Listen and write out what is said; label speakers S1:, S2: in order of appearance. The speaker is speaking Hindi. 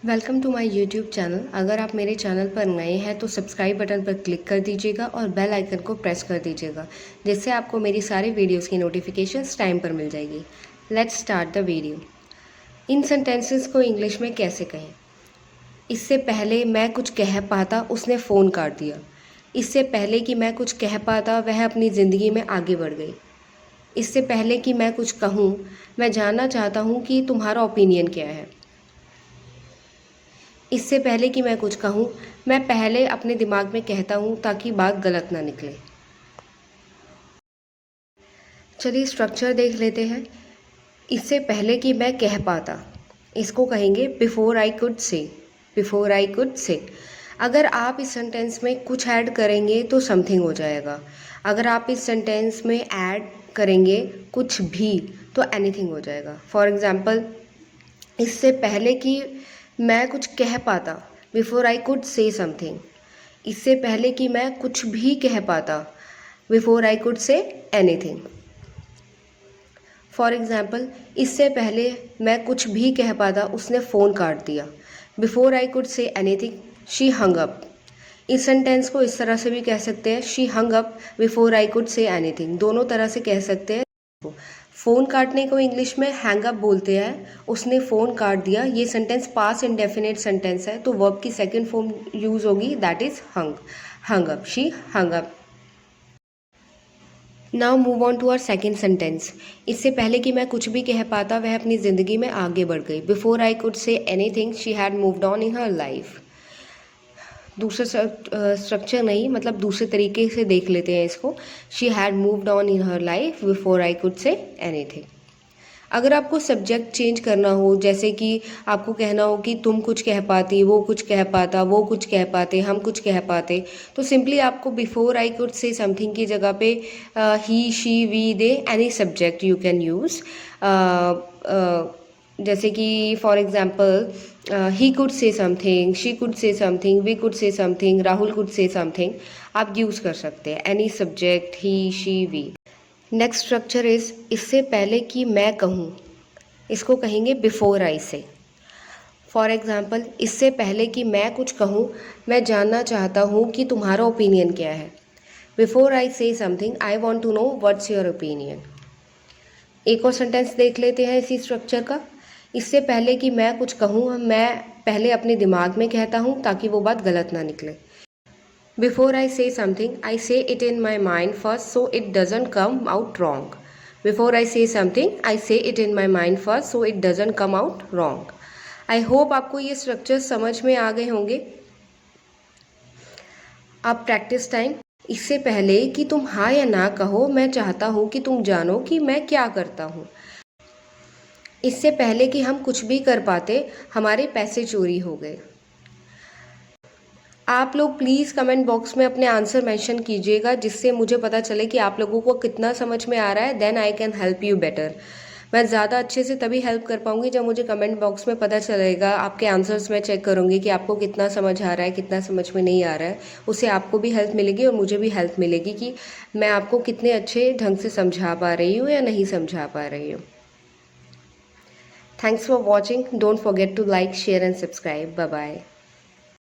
S1: Welcome to my YouTube channel. अगर आप मेरे चैनल पर नए हैं तो सब्सक्राइब बटन पर क्लिक कर दीजिएगा और बेल आइकन को प्रेस कर दीजिएगा, जिससे आपको मेरी सारे वीडियोस की नोटिफिकेशंस टाइम पर मिल जाएगी। Let's start the video. In sentences को इंग्लिश में कैसे कहें? इससे पहले मैं कुछ कह पाता उसने फ़ोन काट दिया। इससे पहले कि मैं कुछ कह पाता वह अपनी ज़िंदगी में आगे बढ़ गई। इससे पहले कि मैं कुछ कहूँ मैं जानना चाहता हूँ कि तुम्हारा ओपिनियन क्या है। इससे पहले कि मैं कुछ कहूँ मैं पहले अपने दिमाग में कहता हूँ ताकि बात गलत ना निकले। चलिए स्ट्रक्चर देख लेते हैं। इससे पहले कि मैं कह पाता, इसको कहेंगे बिफोर आई कुड से। बिफोर आई कुड से। अगर आप इस सेंटेंस में कुछ ऐड करेंगे तो समथिंग हो जाएगा। अगर आप इस सेंटेंस में ऐड करेंगे कुछ भी तो एनीथिंग हो जाएगा। फॉर एग्ज़ाम्पल, इससे पहले कि मैं कुछ कह पाता, before I could say something. इससे पहले कि मैं कुछ भी कह पाता, before I could say anything. For example, इससे पहले मैं कुछ भी कह पाता उसने फ़ोन काट दिया। Before I could say anything she hung up. इस सेंटेंस को इस तरह से भी कह सकते हैं, she hung up before I could say anything. दोनों तरह से कह सकते हैं। फ़ोन काटने को इंग्लिश में हैंग अप बोलते हैं। उसने फ़ोन काट दिया। ये सेंटेंस पास्ट इंडेफिनिट सेंटेंस है, तो वर्ब की सेकंड फॉर्म यूज़ होगी, that is hung. Hung up, she hung up. Now move on to our second sentence. इससे पहले कि मैं कुछ भी कह पाता वह अपनी ज़िंदगी में आगे बढ़ गई। Before I could say anything she had moved on in her life. दूसरा स्ट्रक्चर नहीं, मतलब दूसरे तरीके से देख लेते हैं इसको। She had moved on in her life before I could say anything. अगर आपको सब्जेक्ट चेंज करना हो, जैसे कि आपको कहना हो कि तुम कुछ कह पाती, वो कुछ कह पाता, वो कुछ कह पाते, हम कुछ कह पाते, तो सिंपली आपको before I could say something की जगह पे he, she, we, they, any subject you can use. जैसे कि for example, he could say something, she could say something, we could say something, Rahul could say something. आप यूज़ कर सकते हैं any subject, he, she, we. Next structure is इससे पहले कि मैं कहूँ, इसको कहेंगे बिफोर आई से। फॉर एग्ज़ाम्पल, इससे पहले कि मैं कुछ कहूँ मैं जानना चाहता हूँ कि तुम्हारा ओपिनियन क्या है। Before I say something I want to know what's your opinion. एक और सेंटेंस देख लेते हैं इसी स्ट्रक्चर का। इससे पहले कि मैं कुछ कहूँ मैं पहले अपने दिमाग में कहता हूँ ताकि वो बात गलत ना निकले। Before I say something, I say it in my mind first so it doesn't come out wrong. Before I say something, I say it in my mind first so it doesn't come out wrong. I hope आपको ये स्ट्रक्चर समझ में आ गए होंगे। अब प्रैक्टिस टाइम। इससे पहले कि तुम हाँ या ना कहो मैं चाहता हूँ कि तुम जानो कि मैं क्या करता हूँ। इससे पहले कि हम कुछ भी कर पाते हमारे पैसे चोरी हो गए। आप लोग प्लीज़ कमेंट बॉक्स में अपने आंसर मेंशन कीजिएगा, जिससे मुझे पता चले कि आप लोगों को कितना समझ में आ रहा है। Then I can help you better. मैं ज़्यादा अच्छे से तभी हेल्प कर पाऊँगी जब मुझे कमेंट बॉक्स में पता चलेगा। आपके आंसर्स मैं चेक करूँगी कि आपको कितना समझ आ रहा है, कितना समझ में नहीं आ रहा है। उससे आपको भी हेल्प मिलेगी और मुझे भी हेल्प मिलेगी कि मैं आपको कितने अच्छे ढंग से समझा पा रही हूँ या नहीं समझा पा रही हूँ। Thanks for watching. Don't forget to like, share and subscribe. Bye bye.